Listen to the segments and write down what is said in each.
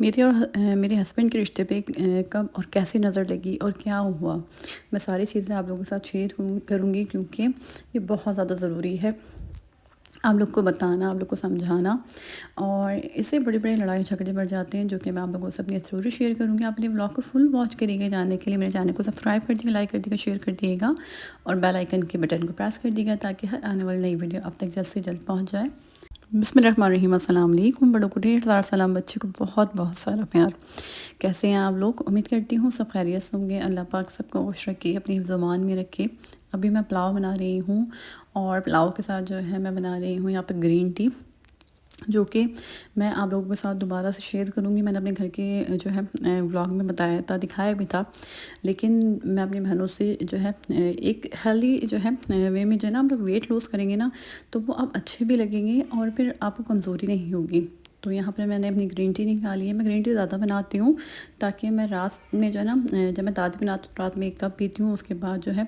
میرے اور میرے ہسبینڈ کے رشتے پہ کب اور کیسی نظر لگی اور کیا ہوا، میں ساری چیزیں آپ لوگوں کے ساتھ شیئر کروں گی، کیونکہ یہ بہت زیادہ ضروری ہے آپ لوگ کو بتانا، آپ لوگ کو سمجھانا۔ اور اس سے بڑے بڑے لڑائی جھگڑے بڑھ جاتے ہیں، جو کہ میں آپ لوگوں سے اپنی اسٹوری شیئر کروں گی۔ آپ اپنے بلاگ کو فل واچ کریے گا جاننے کے لیے میرے چینل کو سبسکرائب کر دیے گا، لائک کر دیے گا، شیئر کر دیے گا، اور بیل آئیکن کے بٹن کو پریس کر دیے گا تاکہ ہر آنے والی نئی ویڈیو آپ تک جلد سے جلد پہنچ جائے۔ بسم اللہ الرحمن الرحیم۔ السلام علیکم، بڑوں کو ڈھیر سارا سلام، بچے کو بہت بہت سارا پیار۔ کیسے ہیں آپ لوگ؟ امید کرتی ہوں سب خیریت سے ہوں گے۔ اللہ پاک سب کو خوش رکھے، اپنی زبان میں رکھے۔ ابھی میں پلاؤ بنا رہی ہوں، اور پلاؤ کے ساتھ جو ہے میں بنا رہی ہوں یہاں پہ گرین ٹی، جو کہ میں آپ لوگوں کے ساتھ دوبارہ سے شیئر کروں گی۔ میں نے اپنے گھر کے جو ہے ولاگ میں بتایا تھا، دکھایا بھی تھا، لیکن میں اپنی بہنوں سے جو ہے ایک ہیلدی جو ہے وے میں جو ہے نا آپ لوگ ویٹ لوز کریں گے نا، تو وہ آپ اچھے بھی لگیں گے اور پھر آپ کو کمزوری نہیں ہوگی۔ تو یہاں پر میں نے اپنی گرین ٹی نکالی ہے۔ میں گرین ٹی زیادہ بناتی ہوں تاکہ میں رات میں جو ہے نا جب میں تازی بناتی ہوں رات میں 1 کپ پیتی ہوں، اس کے بعد جو ہے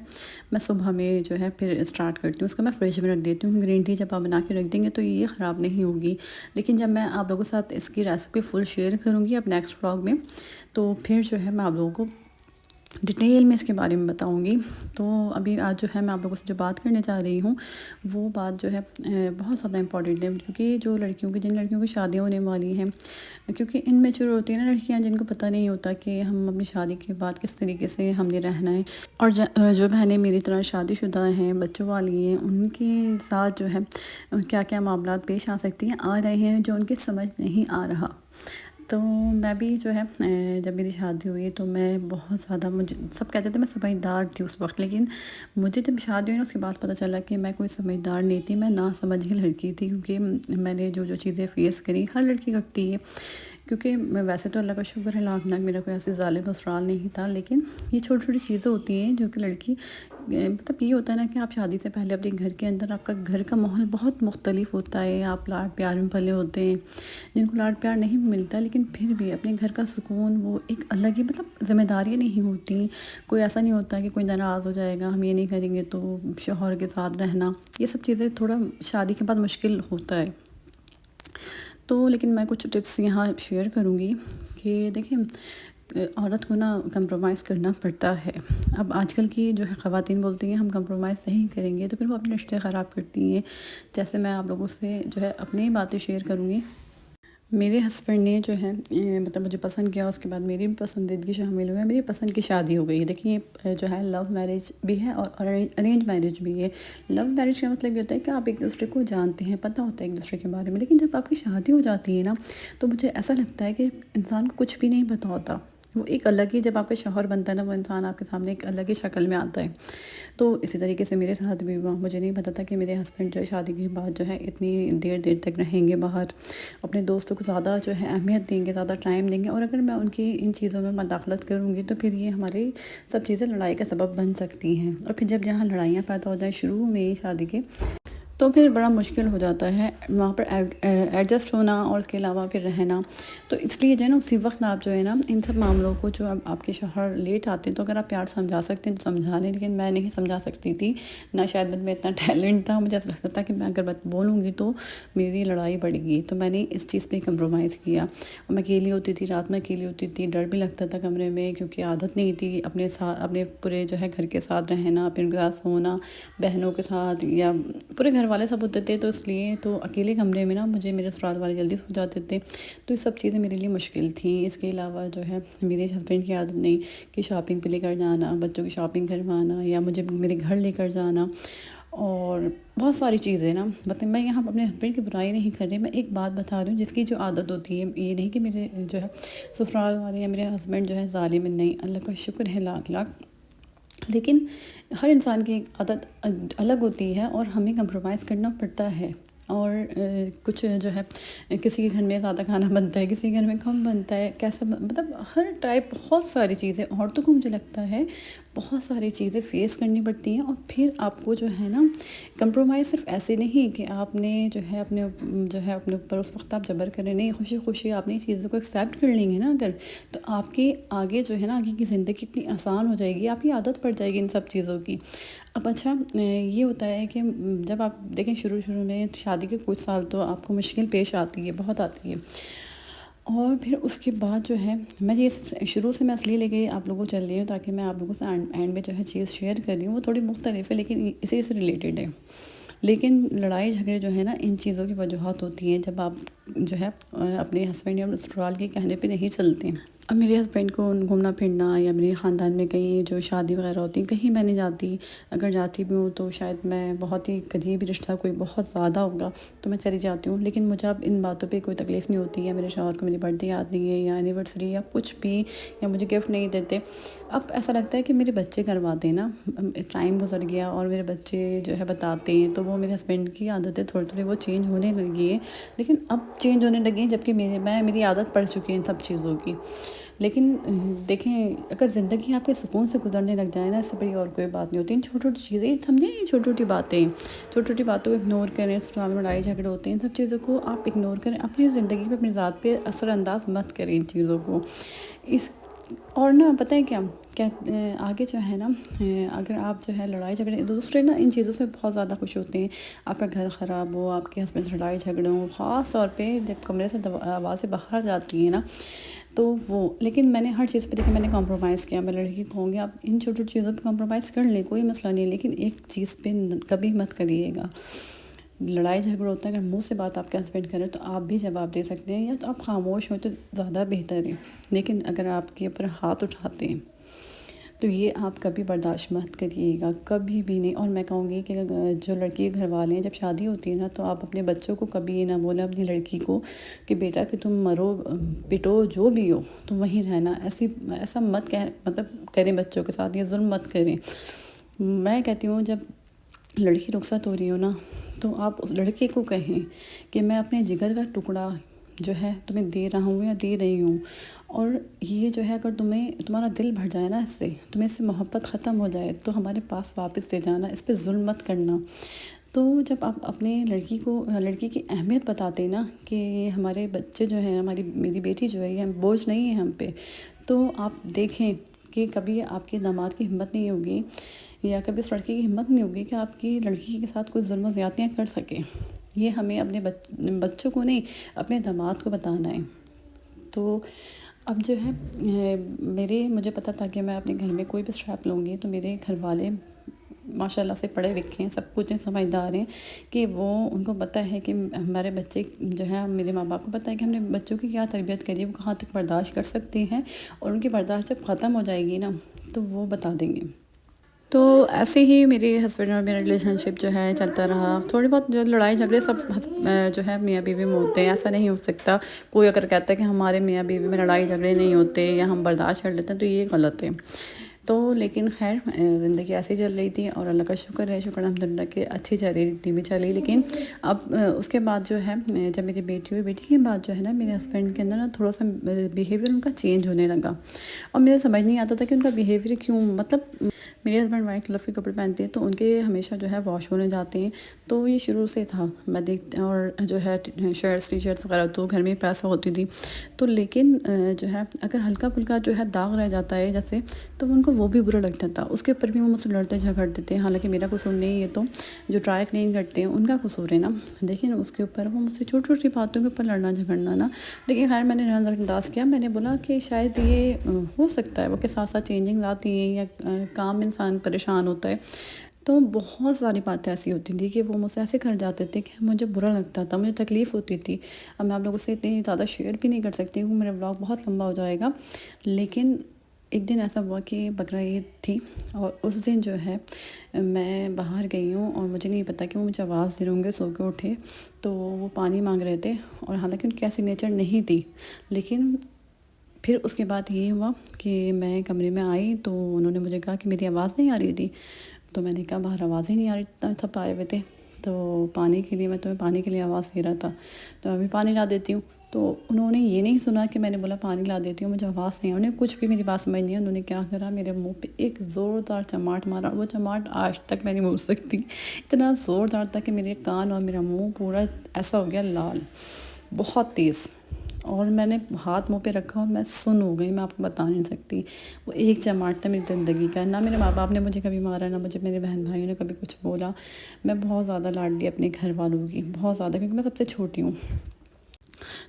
میں صبح میں جو ہے پھر اسٹارٹ کرتی ہوں، اس کو میں فریج میں رکھ دیتی ہوں۔ گرین ٹی جب آپ بنا کے رکھ دیں گے تو یہ خراب نہیں ہوگی، لیکن جب میں آپ لوگوں کے ساتھ اس کی ریسیپی فل شیئر کروں گی اب نیکسٹ ولاگ میں، تو پھر جو ہے میں آپ لوگوں کو ڈیٹیل میں اس کے بارے میں بتاؤں گی۔ تو ابھی آج جو ہے میں آپ لوگوں سے جو بات کرنے جا رہی ہوں وہ بات جو ہے بہت زیادہ امپورٹنٹ ہے، کیونکہ جو جن لڑکیوں کی شادیاں ہونے والی ہیں، کیونکہ ان میچور ہوتی ہیں نا لڑکیاں، جن کو پتہ نہیں ہوتا کہ ہم اپنی شادی کے بعد کس طریقے سے ہم نے رہنا ہے، اور جو بہنیں میری طرح شادی شدہ ہیں، بچوں والی ہیں، ان کے ساتھ جو ہے کیا کیا معاملات پیش آ سکتی ہیں، آ رہے ہیں، جو ان کی سمجھ نہیں آ رہا۔ تو میں بھی جو ہے جب میری شادی ہوئی تو میں بہت زیادہ، مجھے سب کہتے تھے میں سمجھدار تھی اس وقت، لیکن مجھے جب شادی ہوئی نا اس کے بعد پتہ چلا کہ میں کوئی سمجھدار نہیں تھی، میں نا سمجھ ہی لڑکی تھی، کیونکہ میں نے جو چیزیں فیس کری ہر لڑکی کرتی ہے، کیونکہ میں ویسے تو اللہ کا شکر ہے لاکھ میرا کوئی ایسے ظالم سسرال نہیں تھا، لیکن یہ چھوٹی چھوٹی چیزیں ہوتی ہیں جو کہ لڑکی، مطلب یہ ہوتا ہے نا کہ آپ شادی سے پہلے اپنے گھر کے اندر آپ کا گھر کا ماحول بہت مختلف ہوتا ہے، آپ لاڈ پیار میں پلے ہوتے ہیں، جن کو لاڈ پیار نہیں ملتا، لیکن پھر بھی اپنے گھر کا سکون وہ ایک الگ ہی، مطلب ذمہ داریاں نہیں ہوتی، کوئی ایسا نہیں ہوتا کہ کوئی ناراض ہو جائے گا ہم یہ نہیں کریں گے تو شوہر کے ساتھ رہنا، یہ سب چیزیں تھوڑا شادی کے بعد مشکل ہوتا ہے۔ تو لیکن میں کچھ ٹپس یہاں شیئر کروں گی کہ دیکھیں عورت کو نا کمپرومائز کرنا پڑتا ہے۔ اب آج کل کی جو ہے خواتین بولتی ہیں ہم کمپرومائز نہیں کریں گے، تو پھر وہ اپنے رشتے خراب کرتی ہیں۔ جیسے میں آپ لوگوں سے جو ہے اپنی باتیں شیئر کروں گی۔ میرے ہسبینڈ نے جو ہے مطلب مجھے پسند کیا، اس کے بعد میری بھی پسندیدگی شامل ہوئی، میری پسند کی شادی ہو گئی۔ دیکھیں یہ جو ہے لو میرج بھی ہے اور ارینج میرج بھی ہے۔ لو میرج کا مطلب یہ ہوتا ہے کہ آپ ایک دوسرے کو جانتے ہیں، پتہ ہوتا ہے ایک دوسرے کے بارے میں، لیکن جب آپ کی شادی ہو جاتی ہے نا تو مجھے ایسا لگتا ہے کہ انسان کو کچھ بھی نہیں پتہ ہوتا، وہ ایک الگ ہی، جب آپ کا شوہر بنتا ہے نا وہ انسان آپ کے سامنے ایک الگ ہی شکل میں آتا ہے۔ تو اسی طریقے سے میرے ساتھ بھی ہوا، مجھے نہیں پتہ تھا کہ میرے ہسبینڈ جو ہے شادی کے بعد جو ہے اتنی دیر تک رہیں گے باہر، اپنے دوستوں کو زیادہ جو ہے اہمیت دیں گے، زیادہ ٹائم دیں گے، اور اگر میں ان کی ان چیزوں میں مداخلت کروں گی تو پھر یہ ہماری سب چیزیں لڑائی کا سبب بن سکتی ہیں، اور پھر جب جہاں لڑائیاں پیدا ہو جائیں شروع میں شادی کے، تو پھر بڑا مشکل ہو جاتا ہے وہاں پر ایڈجسٹ ہونا، اور اس کے علاوہ پھر رہنا۔ تو اس لیے جو ہے نا اسی وقت آپ جو ہے نا ان سب معاملوں کو، جو اب آپ کے شوہر لیٹ آتے ہیں تو اگر آپ پیار سمجھا سکتے ہیں تو سمجھا لیں، لیکن میں نہیں سمجھا سکتی تھی، نہ شاید مجھ میں اتنا ٹیلنٹ تھا، مجھے ایسا لگتا تھا کہ میں اگر بات بولوں گی تو میری لڑائی بڑھے گی، تو میں نے اس چیز پہ کمپرومائز کیا۔ اور میں اکیلی ہوتی تھی، رات میں اکیلی ہوتی تھی، ڈر بھی لگتا تھا کمرے میں، کیونکہ عادت نہیں تھی اپنے ساتھ، اپنے پورے جو ہے گھر کے ساتھ رہنا، پھر ان کے ساتھ سونا، بہنوں کے ساتھ، یا پورے گھر والے سب ہوتے تھے، تو اس لیے تو اکیلے کمرے میں نا مجھے میرے سسرال والے جلدی سو جاتے تھے، تو یہ سب چیزیں میرے لیے مشکل تھیں۔ اس کے علاوہ جو ہے میرے ہسبینڈ کی عادت نہیں کہ شاپنگ پہ لے کر جانا، بچوں کی شاپنگ کروانا، یا مجھے میرے گھر لے کر جانا، اور بہت ساری چیزیں نا، مطلب میں یہاں اپنے ہسبینڈ کی برائی نہیں کر رہی، میں ایک بات بتا رہی ہوں جس کی جو عادت ہوتی ہے، یہ نہیں کہ میرے جو ہے سسرال والے یا میرے ہسبینڈ جو ہے ظالم، نہیں، اللہ کا شکر ہے لاکھ لاکھ، لیکن ہر انسان کی عادت الگ ہوتی ہے اور ہمیں کمپرومائز کرنا پڑتا ہے۔ اور کچھ جو ہے کسی کے گھر میں زیادہ کھانا بنتا ہے، کسی کے گھر میں کم بنتا ہے، کیسا مطلب ہر ٹائپ، بہت ساری چیزیں عورتوں کو مجھے لگتا ہے بہت ساری چیزیں فیس کرنی پڑتی ہیں، اور پھر آپ کو جو ہے نا کمپرومائز صرف ایسے نہیں کہ آپ نے جو ہے اپنے اوپر اس وقت آپ جبر کریں، نہیں، خوشی خوشی آپ نے چیزوں کو ایکسیپٹ کر لیں گے نا اگر، تو آپ کے آگے جو ہے نا آگے کی زندگی اتنی آسان ہو جائے گی، آپ کی عادت پڑ جائے گی ان سب چیزوں کی۔ اب اچھا یہ ہوتا ہے کہ جب آپ دیکھیں شروع میں شادی کے کچھ سال تو آپ کو مشکل پیش آتی ہے، بہت آتی ہے، اور پھر اس کے بعد جو ہے میں یہ شروع سے میں اس لیے لے کے آپ لوگوں کو چل رہی ہوں تاکہ میں آپ لوگوں سے اینڈ میں جو ہے چیز شیئر کر رہی ہوں وہ تھوڑی مختلف ہے لیکن اسی سے ریلیٹڈ ہے. لیکن لڑائی جھگڑے جو ہے نا ان چیزوں کی وجوہات ہوتی ہیں جب آپ جو ہے اپنے ہسبینڈ یا سسرال کے کہنے پہ نہیں چلتے ہیں. اب میرے ہسبینڈ کو گھومنا پھرنا یا میرے خاندان میں کہیں جو شادی وغیرہ ہوتی ہیں کہیں میں نہیں جاتی. اگر جاتی بھی ہوں تو شاید میں بہت ہی قریبی رشتہ کوئی بہت زیادہ ہوگا تو میں چلی جاتی ہوں. لیکن مجھے اب ان باتوں پہ کوئی تکلیف نہیں ہوتی ہے. میرے شوہر کو میری برتھ ڈے یاد نہیں ہے یا اینیورسری یا کچھ بھی, یا مجھے گفٹ نہیں دیتے. اب ایسا لگتا ہے کہ میرے بچے کرواتے ہیں نا, ٹائم گزر گیا اور میرے بچے جو ہے بتاتے ہیں تو وہ میرے ہسبینڈ کی عادتیں تھوڑی تھوڑی وہ چینج ہونے لگی ہیں. لیکن اب چینج ہونے لگی ہیں جبکہ میری عادت پڑ چکی ہے ان سب چیزوں کی. لیکن دیکھیں اگر زندگی آپ کے سکون سے گزرنے لگ جائے نا, اس سے بڑی اور کوئی بات نہیں ہوتی. ان چھوٹی چھوٹی چیزیں سمجھیں, یہ چھوٹی چھوٹی باتیں, چھوٹی چھوٹی باتوں کو اگنور کریں. سسرال میں لڑائی جھگڑے ہوتے ہیں, ان سب چیزوں کو آپ اگنور کریں. اپنی زندگی پہ اپنی ذات پہ اثر انداز مت کریں ان چیزوں کو. اور نا پتہ ہے کیا آگے جو ہے نا, اگر آپ جو ہے لڑائی جھگڑے دوسرے نا ان چیزوں سے بہت زیادہ خوش ہوتے ہیں. آپ کا گھر خراب ہو, آپ کے ہسبینڈ سے لڑائی جھگڑے ہوں, خاص طور پہ جب کمرے سے آوازیں باہر جاتی ہیں نا تو وہ. لیکن میں نے ہر چیز پہ دیکھیں میں نے کمپرومائز کیا. میں لڑکی کو ہوں گی, آپ ان چھوٹی چھوٹی چیزوں پہ کمپرومائز کر لیں, کوئی مسئلہ نہیں. لیکن ایک چیز پہ کبھی مت کریے گا. لڑائی جھگڑا ہوتا ہے, اگر منہ سے بات آپ کے ہسبینڈ کریں تو آپ بھی جواب دے سکتے ہیں, یا تو آپ خاموش ہوں تو زیادہ بہتر ہے. لیکن اگر آپ کے اوپر ہاتھ اٹھاتے ہیں تو یہ آپ کبھی برداشت مت کریے گا, کبھی بھی نہیں. اور میں کہوں گی کہ جو لڑکی کے گھر والے ہیں جب شادی ہوتی ہے نا تو آپ اپنے بچوں کو کبھی یہ نہ بولیں اپنی لڑکی کو کہ بیٹا کہ تم مرو پٹو جو بھی ہو تم وہیں رہنا. ایسا مت مطلب کریں بچوں کے ساتھ, یہ ظلم مت کریں. میں کہتی ہوں جب لڑکی رخصت ہو رہی ہو نا تو آپ اس لڑکے کو کہیں کہ میں اپنے جگر کا ٹکڑا جو ہے تمہیں دے رہا ہوں یا دے رہی ہوں. اور یہ جو ہے اگر تمہارا دل بھر جائے نا اس سے, تمہیں اس سے محبت ختم ہو جائے تو ہمارے پاس واپس دے جانا, اس پہ ظلم مت کرنا. تو جب آپ اپنے لڑکی کی اہمیت بتاتے نا کہ ہمارے بچے جو ہیں, میری بیٹی جو ہے یہ بوجھ نہیں ہے ہم پہ, تو آپ دیکھیں کہ کبھی آپ کے داماد کی ہمت نہیں ہوگی یا کبھی اس لڑکی کی ہمت نہیں ہوگی کہ آپ کی لڑکی کے ساتھ کوئی ظلم و زیادتیاں کر سکے. یہ ہمیں اپنے بچوں کو نہیں اپنے داماد کو بتانا ہے. تو اب جو ہے مجھے پتہ تھا کہ میں اپنے گھر میں کوئی بھی اسٹیپ لوں گی تو میرے گھر والے ماشاء اللہ سے پڑھے لکھے ہیں, سب کچھ سمجھدار ہیں کہ وہ ان کو پتہ ہے کہ ہمارے بچے جو ہے, میرے ماں باپ کو پتہ ہے کہ ہم نے بچوں کی کیا تربیت کری ہے, وہ کہاں تک برداشت کر سکتے ہیں, اور ان کی برداشت جب ختم ہو جائے گی نا تو وہ بتا دیں گے. تو ایسے ہی میرے ہسبینڈ اور میرا ریلیشن شپ جو ہے چلتا رہا. تھوڑی بہت جو لڑائی جھگڑے سب جو ہے میاں بیوی میں ہوتے ہیں, ایسا نہیں ہو سکتا. کوئی اگر کہتا ہے کہ ہمارے میاں بیوی میں لڑائی جھگڑے نہیں ہوتے یا ہم برداشت کر لیتے ہیں تو یہ غلط ہے. تو لیکن خیر زندگی ایسے ہی چل رہی تھی اور اللہ کا شکر ہے, شکر الحمدللہ کہ اچھی چل رہی تھی بھی چلی. لیکن اب اس کے بعد جو ہے جب میری بیٹی ہوئی, بیٹی کے بعد جو ہے نا میرے ہسبینڈ کے اندر نا تھوڑا سا بیہیویئر ان کا چینج ہونے لگا. اور مجھے سمجھ نہیں آتا تھا کہ ان کا بیہیویئر کیوں, مطلب میرے ہسبینڈ وائٹ کلر کے کپڑے پہنتے ہیں تو ان کے ہمیشہ جو ہے واش ہونے جاتے ہیں. تو یہ شروع سے تھا میں دیکھتی, اور جو ہے شرٹس ٹی شرٹس وغیرہ تو گھر میں پریس ہوتی تھی. تو لیکن جو ہے اگر ہلکا پھلکا جو ہے داغ رہ جاتا ہے جیسے, تو ان کو وہ بھی برا لگتا تھا. اس کے اوپر بھی وہ مجھ سے لڑتے جھگڑتے تھے, حالانکہ میرا قصور نہیں ہے. تو جو ڈرائی کلین کرتے ہیں ان کا قصور ہے نا. لیکن اس کے اوپر وہ مجھ سے چھوٹی چھوٹی باتوں کے اوپر لڑنا جھگڑنا نا. لیکن خیر میں نے نظر انداز کیا, میں نے بولا کہ شاید یہ ہو سکتا ہے وہ کے ساتھ ساتھ چینجنگ لاتی ہیں یا کام انسان پریشان ہوتا ہے. تو بہت ساری باتیں ایسی ہوتی تھیں کہ وہ مجھ سے ایسے کر جاتے تھے کہ مجھے برا لگتا تھا, مجھے تکلیف ہوتی تھی. اب میں آپ لوگوں سے اتنی زیادہ شیئر بھی نہیں کر سکتی کیونکہ میرا بلاگ بہت لمبا ہو جائے گا. لیکن ایک دن ایسا ہوا کہ بقرعید تھی, اور اس دن جو ہے میں باہر گئی ہوں اور مجھے نہیں پتا کہ وہ مجھے آواز دے رہے ہوں گے, سو کے اٹھے تو وہ پانی مانگ رہے تھے. اور حالانکہ ان کی ایسی نیچر نہیں تھی, لیکن پھر اس کے بعد یہ ہوا کہ میں کمرے میں آئی تو انہوں نے مجھے کہا کہ میری آواز نہیں آ رہی تھی. تو میں نے کہا باہر آواز ہی نہیں آ رہی, سب آئے ہوئے تھے. تو پانی کے لیے میں تمہیں پانی کے لیے آواز دے رہا تھا, تو میں بھی پانی لا دیتی ہوں. تو انہوں نے یہ نہیں سنا کہ میں نے بولا پانی لا دیتی ہوں, مجھے آواز نہیں. انہوں نے کچھ بھی میری بات سمجھ نہیں. انہوں نے کیا کرا, میرے منہ پہ ایک زوردار چماٹ مارا. وہ چماٹ آج تک میں نہیں بھول سکتی, اتنا زوردار تھا کہ میرے کان اور میرا منہ پورا ایسا ہو گیا لال, بہت تیز. اور میں نے ہاتھ منہ پہ رکھا اور میں سن ہو گئی, میں آپ کو بتا نہیں سکتی. وہ ایک چماٹ تھا میری زندگی کا. نہ میرے ماں باپ نے مجھے کبھی مارا, نہ مجھے میرے بہن بھائیوں نے کبھی کچھ بولا. میں بہت زیادہ لاڈلی اپنے گھر والوں کی, بہت زیادہ, کیونکہ میں سب سے چھوٹی ہوں.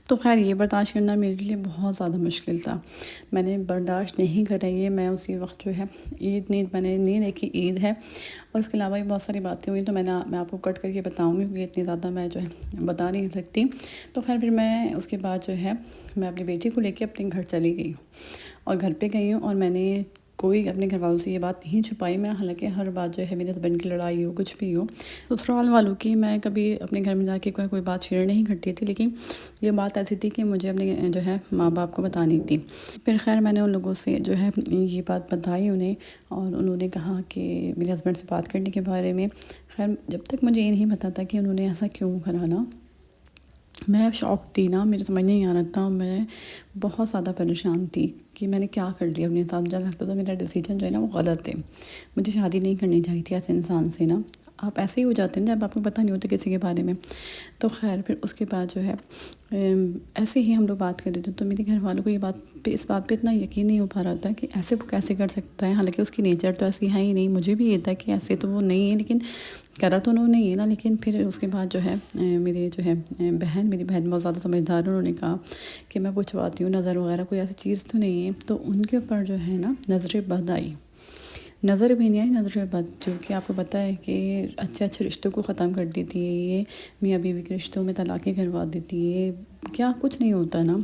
تو خیر یہ برداشت کرنا میرے لیے بہت زیادہ مشکل تھا، میں نے برداشت نہیں کرا یہ، میں اسی وقت جو ہے میں نے نہیں دیکھی عید ہے، اور اس کے علاوہ بھی بہت ساری باتیں ہوئی، تو میں آپ کو کٹ کر کے بتاؤں گی کیونکہ اتنی زیادہ میں جو ہے بتا نہیں سکتی۔ تو خیر پھر میں اس کے بعد جو ہے میں اپنی بیٹی کو لے کے اپنے گھر چلی گئی، اور گھر پہ گئی ہوں، اور میں نے کوئی اپنے گھر والوں سے یہ بات نہیں چھپائی، میں حالانکہ ہر بات جو ہے میرے ہسبینڈ کی لڑائی ہو کچھ بھی ہو سسرال والوں کی، میں کبھی اپنے گھر میں جا کے کوئی بات شیئر نہیں کرتی تھی، لیکن یہ بات ایسی تھی کہ مجھے اپنے جو ہے ماں باپ کو بتانی تھی۔ پھر خیر میں نے ان لوگوں سے جو ہے یہ بات بتائی انہیں، اور انہوں نے کہا کہ میرے ہسبینڈ سے بات کرنے کے بارے میں۔ خیر جب تک مجھے یہ نہیں پتا تھا کہ انہوں نے ایسا کیوں کرا نا، میں شاک تھی نا، میرے سمجھ نہیں آ رہا تھا، میں بہت زیادہ پریشان تھی کہ میں نے کیا کر لیا اپنے ساتھ۔ مجھے لگتا تھا میرا ڈیسیجن جو ہے نا وہ غلط ہے، مجھے شادی نہیں کرنی چاہیے تھی ایسے انسان سے نا۔ آپ ایسے ہی ہو جاتے ہیں جب آپ کو پتہ نہیں ہوتا کسی کے بارے میں۔ تو خیر پھر اس کے بعد جو ہے ایسے ہی ہم لوگ بات کر رہے تھے، تو میرے گھر والوں کو اس بات پہ اتنا یقین نہیں ہو پا رہا تھا کہ ایسے وہ کیسے کر سکتا ہے، حالانکہ اس کی نیچر تو ایسی ہے ہی نہیں۔ مجھے بھی یہ تھا کہ ایسے تو وہ نہیں ہے، لیکن کرا تو انہوں نے یہ نا، لیکن پھر اس کے بعد جو ہے میری بہن بہت زیادہ سمجھدار ہے، انہوں نے کہا کہ میں پوچھواتی ہوں نظر وغیرہ کوئی ایسی چیز تو نہیں ہے۔ تو ان کے اوپر جو ہے نا نظر بد آئی، نظر بھی نہیں آئی، نظر بد، جو کہ آپ کو پتہ ہے کہ اچھے رشتوں کو ختم کر دیتی ہے یہ، میاں بیوی کے رشتوں میں طلاقیں کروا دیتی ہے، کیا کچھ نہیں ہوتا نا،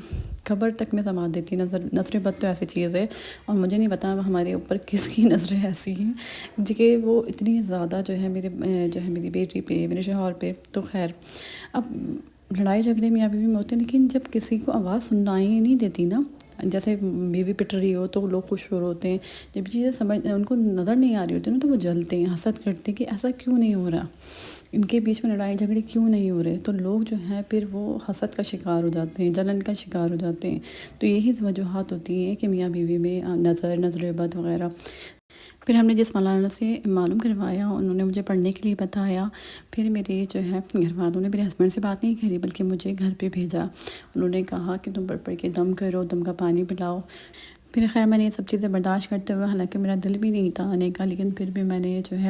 خبر تک میں سما دیتی۔ نظر بد تو ایسی چیز ہے، اور مجھے نہیں پتا ہمارے اوپر کس کی نظریں ایسی ہیں جی کہ وہ اتنی زیادہ جو ہے میری بیٹی پہ، میرے شوہر پہ۔ تو خیر اب لڑائی جھگڑے میاں بیوی میں ہوتے ہیں، لیکن جب کسی کو آواز سنائی نہیں دیتی نا، جیسے بیوی پٹ رہی ہو تو لوگ خوش ہو ہوتے ہیں، جب چیزیں ان کو نظر نہیں آ رہی ہوتی نا تو وہ جلتے ہیں، حسد کرتے ہیں کہ ایسا کیوں نہیں ہو رہا، ان کے بیچ میں لڑائی جھگڑے کیوں نہیں ہو رہے، تو لوگ جو ہیں پھر وہ حسد کا شکار ہو جاتے ہیں، جلن کا شکار ہو جاتے ہیں۔ تو یہی وجوہات ہوتی ہیں کہ میاں بیوی میں نظر بد وغیرہ۔ پھر ہم نے جس مولانا سے معلوم کروایا، انہوں نے مجھے پڑھنے کے لیے بتایا، پھر میرے جو ہے گھر والوں نے میرے ہسبینڈ سے بات نہیں کری بلکہ مجھے گھر پہ بھیجا، انہوں نے کہا کہ تم پڑھ کے دم کرو، دم کا پانی پلاؤ۔ پھر خیر میں نے یہ سب چیزیں برداشت کرتے ہوئے، حالانکہ میرا دل بھی نہیں تھا آنے کا، لیکن پھر بھی میں نے جو ہے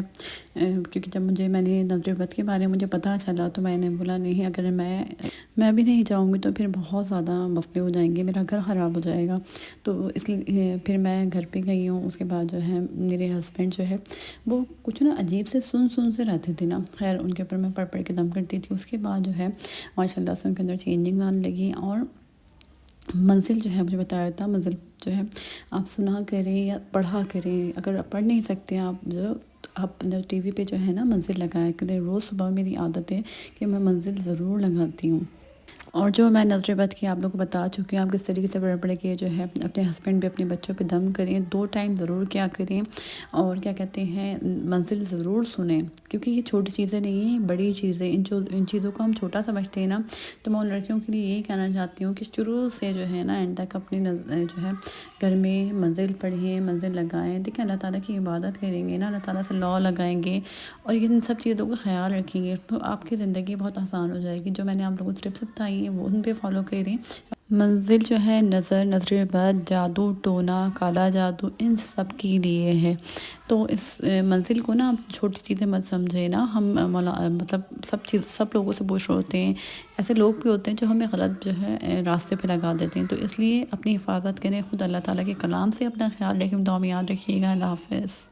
کیونکہ جب میں نے نظر بد کے بارے میں مجھے پتہ چلا، تو میں نے بولا نہیں، اگر میں بھی نہیں جاؤں گی تو پھر بہت زیادہ مسئلے ہو جائیں گے، میرا گھر خراب ہو جائے گا۔ تو اس لیے پھر میں گھر پہ گئی ہوں۔ اس کے بعد جو ہے میرے ہسبینڈ جو ہے وہ کچھ نا عجیب سے سن سے رہتے تھے نا، خیر ان کے اوپر میں پڑھ کے دم کرتی تھی۔ اس کے بعد جو ہے ماشاء اللہ سے ان کے اندر چینجنگ آنے لگی، اور منزل جو ہے مجھے بتایا تھا، منزل جو ہے آپ سنا کریں یا پڑھا کریں، اگر آپ پڑھ نہیں سکتے آپ ٹی وی پہ جو ہے نا منزل لگایا کریں۔ روز صبح میری عادت ہے کہ میں منزل ضرور لگاتی ہوں، اور جو میں نظر بد کی آپ لوگوں کو بتا چکی ہوں، آپ کس طریقے سے پڑھ کے جو ہے اپنے ہسبینڈ پہ اپنے بچوں پہ دم کریں، 2 ٹائم ضرور کیا کریں، اور کیا کہتے ہیں منزل ضرور سنیں، کیونکہ یہ چھوٹی چیزیں نہیں ہیں، بڑی چیزیں، ان چیزوں کو ہم چھوٹا سمجھتے ہیں نا۔ تو میں ان لڑکیوں کے لیے یہی کہنا چاہتی ہوں کہ شروع سے جو ہے نا اینڈ تک اپنی جو ہے گھر میں منزل پڑھیں، منزل لگائیں، دیکھیں اللہ تعالیٰ کی عبادت کریں گے نا، اللہ تعالیٰ سے لگائیں گے، اور ان سب چیزوں کا خیال رکھیں گے، تو آپ کی زندگی بہت آسان ہو جائے گی۔ جو میں نے آپ لوگوں کو اسٹیپس بتائی ہیں وہ ان پہ فالو کریں۔ منزل جو ہے نظر بد، جادو ٹونا، کالا جادو، ان سب کے لیے ہے۔ تو اس منزل کو نا آپ چھوٹی چیزیں مت سمجھیں نا، ہم مطلب سب لوگوں سے پوچھ ہوتے ہیں، ایسے لوگ بھی ہوتے ہیں جو ہمیں غلط جو ہے راستے پہ لگا دیتے ہیں، تو اس لیے اپنی حفاظت کریں، خود اللہ تعالیٰ کے کلام سے اپنا خیال رکھیں، دعا میں یاد رکھیے گا۔ اللہ حافظ۔